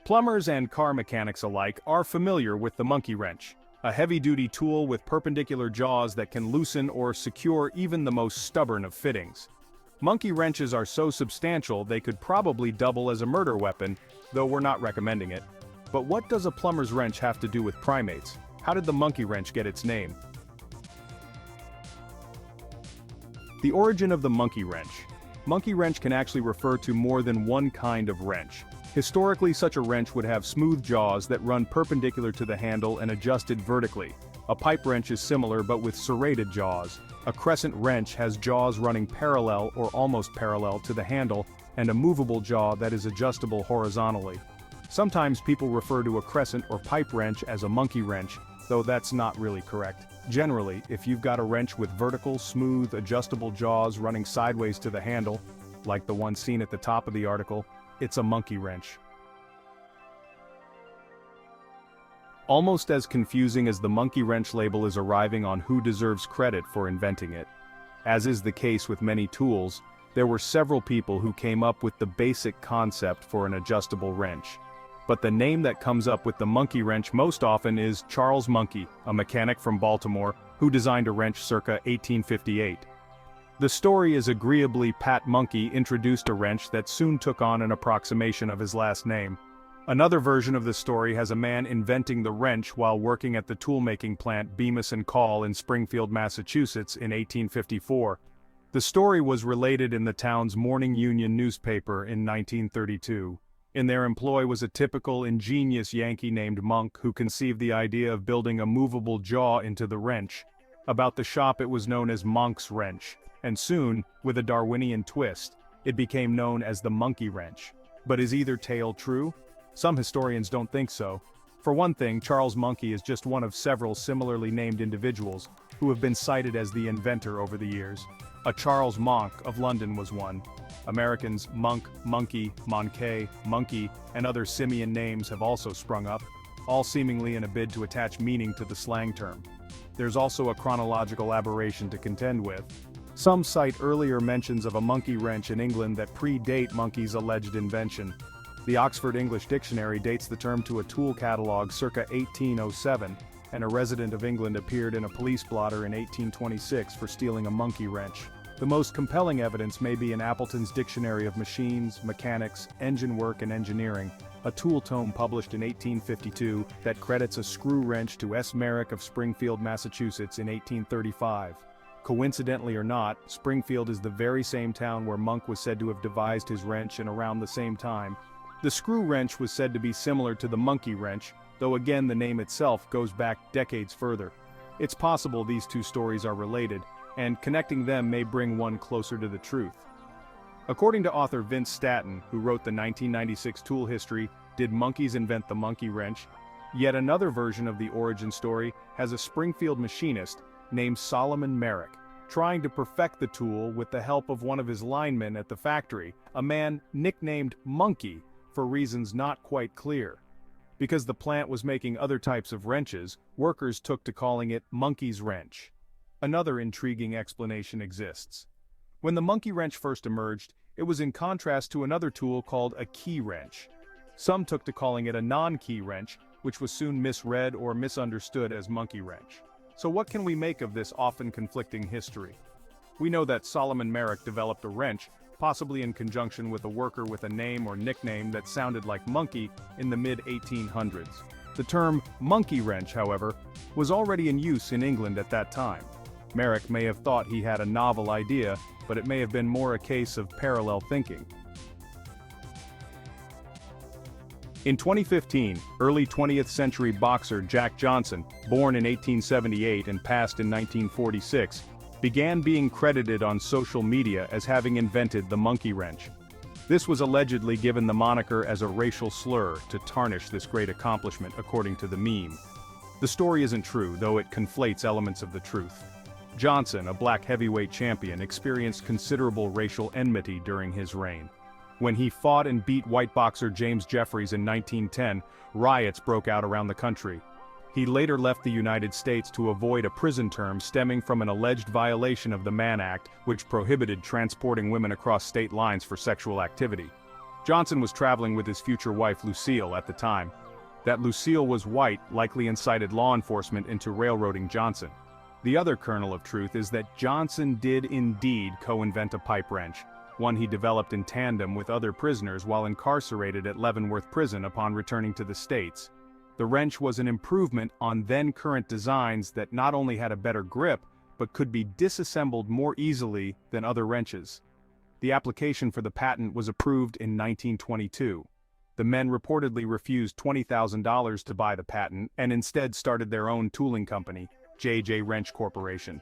Plumbers and car mechanics alike are familiar with the monkey wrench, a heavy-duty tool with perpendicular jaws that can loosen or secure even the most stubborn of fittings. Monkey wrenches are so substantial they could probably double as a murder weapon, though we're not recommending it. But what does a plumber's wrench have to do with primates? How did the monkey wrench get its name? The origin of the monkey wrench. Monkey wrench can actually refer to more than one kind of wrench. Historically, such a wrench would have smooth jaws that run perpendicular to the handle and adjusted vertically. A pipe wrench is similar but with serrated jaws. A crescent wrench has jaws running parallel or almost parallel to the handle, and a movable jaw that is adjustable horizontally. Sometimes people refer to a crescent or pipe wrench as a monkey wrench, though that's not really correct. Generally, if you've got a wrench with vertical, smooth, adjustable jaws running sideways to the handle, like the one seen at the top of the article, it's a monkey wrench. Almost as confusing as the monkey wrench label is arriving on who deserves credit for inventing it. As is the case with many tools, there were several people who came up with the basic concept for an adjustable wrench. But the name that comes up with the monkey wrench most often is Charles Monkey, a mechanic from Baltimore, who designed a wrench circa 1858. The story is agreeably Pat Monkey introduced a wrench that soon took on an approximation of his last name. Another version of the story has a man inventing the wrench while working at the tool-making plant Bemis & Call in Springfield, Massachusetts in 1854. The story was related in the town's Morning Union newspaper in 1932. In their employ was a typical ingenious Yankee named Monk who conceived the idea of building a movable jaw into the wrench. About the shop it was known as Monk's wrench. And soon, with a Darwinian twist, it became known as the monkey wrench. But is either tale true? Some historians don't think so. For one thing, Charles Monkey is just one of several similarly named individuals who have been cited as the inventor over the years. A Charles Monk of London was one. Americans Monk, Monkey, Monkey, Monkey, and other simian names have also sprung up, all seemingly in a bid to attach meaning to the slang term. There's also a chronological aberration to contend with. Some cite earlier mentions of a monkey wrench in England that predate Monkey's alleged invention. The Oxford English Dictionary dates the term to a tool catalogue circa 1807, and a resident of England appeared in a police blotter in 1826 for stealing a monkey wrench. The most compelling evidence may be in Appleton's Dictionary of Machines, Mechanics, Engine Work and Engineering, a tool tome published in 1852 that credits a screw wrench to S. Merrick of Springfield, Massachusetts in 1835. Coincidentally or not, Springfield is the very same town where Monk was said to have devised his wrench in around the same time. The screw wrench was said to be similar to the monkey wrench, though again the name itself goes back decades further. It's possible these two stories are related, and connecting them may bring one closer to the truth. According to author Vince Statton, who wrote the 1996 tool history, Did Monkeys Invent the Monkey Wrench? Yet another version of the origin story has a Springfield machinist named Solomon Merrick, trying to perfect the tool with the help of one of his linemen at the factory, a man nicknamed Monkey, for reasons not quite clear. Because the plant was making other types of wrenches, workers took to calling it Monkey's wrench. Another intriguing explanation exists. When the monkey wrench first emerged, it was in contrast to another tool called a key wrench. Some took to calling it a non-key wrench, which was soon misread or misunderstood as monkey wrench. So what can we make of this often conflicting history? We know that Solomon Merrick developed a wrench, possibly in conjunction with a worker with a name or nickname that sounded like monkey in the mid-1800s. The term monkey wrench, however, was already in use in England at that time. Merrick may have thought he had a novel idea, but it may have been more a case of parallel thinking. In 2015, early 20th century boxer Jack Johnson, born in 1878 and passed in 1946, began being credited on social media as having invented the monkey wrench. This was allegedly given the moniker as a racial slur to tarnish this great accomplishment, according to the meme. The story isn't true, though it conflates elements of the truth. Johnson, a black heavyweight champion, experienced considerable racial enmity during his reign. When he fought and beat white boxer James Jeffries in 1910, riots broke out around the country. He later left the United States to avoid a prison term stemming from an alleged violation of the Mann Act, which prohibited transporting women across state lines for sexual activity. Johnson was traveling with his future wife Lucille at the time. That Lucille was white likely incited law enforcement into railroading Johnson. The other kernel of truth is that Johnson did indeed co-invent a pipe wrench, one he developed in tandem with other prisoners while incarcerated at Leavenworth Prison upon returning to the States. The wrench was an improvement on then-current designs that not only had a better grip, but could be disassembled more easily than other wrenches. The application for the patent was approved in 1922. The men reportedly refused $20,000 to buy the patent and instead started their own tooling company, J.J. Wrench Corporation.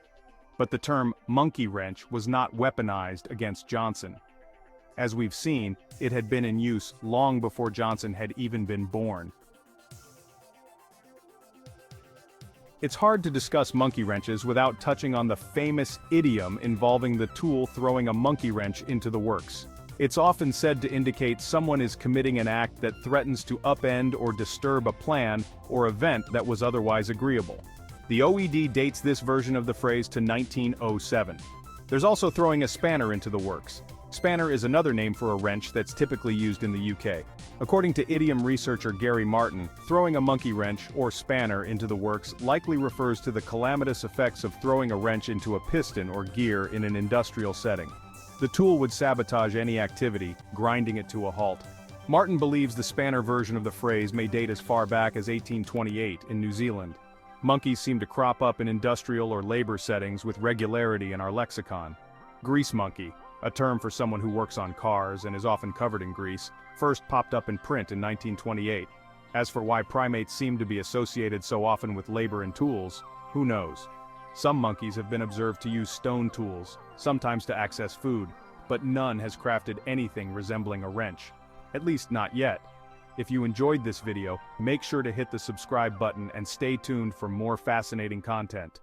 But the term monkey wrench was not weaponized against Johnson. As we've seen, it had been in use long before Johnson had even been born. It's hard to discuss monkey wrenches without touching on the famous idiom involving the tool throwing a monkey wrench into the works. It's often said to indicate someone is committing an act that threatens to upend or disturb a plan or event that was otherwise agreeable. The OED dates this version of the phrase to 1907. There's also throwing a spanner into the works. Spanner is another name for a wrench that's typically used in the UK. According to idiom researcher Gary Martin, throwing a monkey wrench, or spanner, into the works likely refers to the calamitous effects of throwing a wrench into a piston or gear in an industrial setting. The tool would sabotage any activity, grinding it to a halt. Martin believes the spanner version of the phrase may date as far back as 1828 in New Zealand. Monkeys seem to crop up in industrial or labor settings with regularity in our lexicon. Grease monkey, a term for someone who works on cars and is often covered in grease, first popped up in print in 1928. As for why primates seem to be associated so often with labor and tools, who knows? Some monkeys have been observed to use stone tools, sometimes to access food, but none has crafted anything resembling a wrench. At least not yet. If you enjoyed this video, make sure to hit the subscribe button and stay tuned for more fascinating content.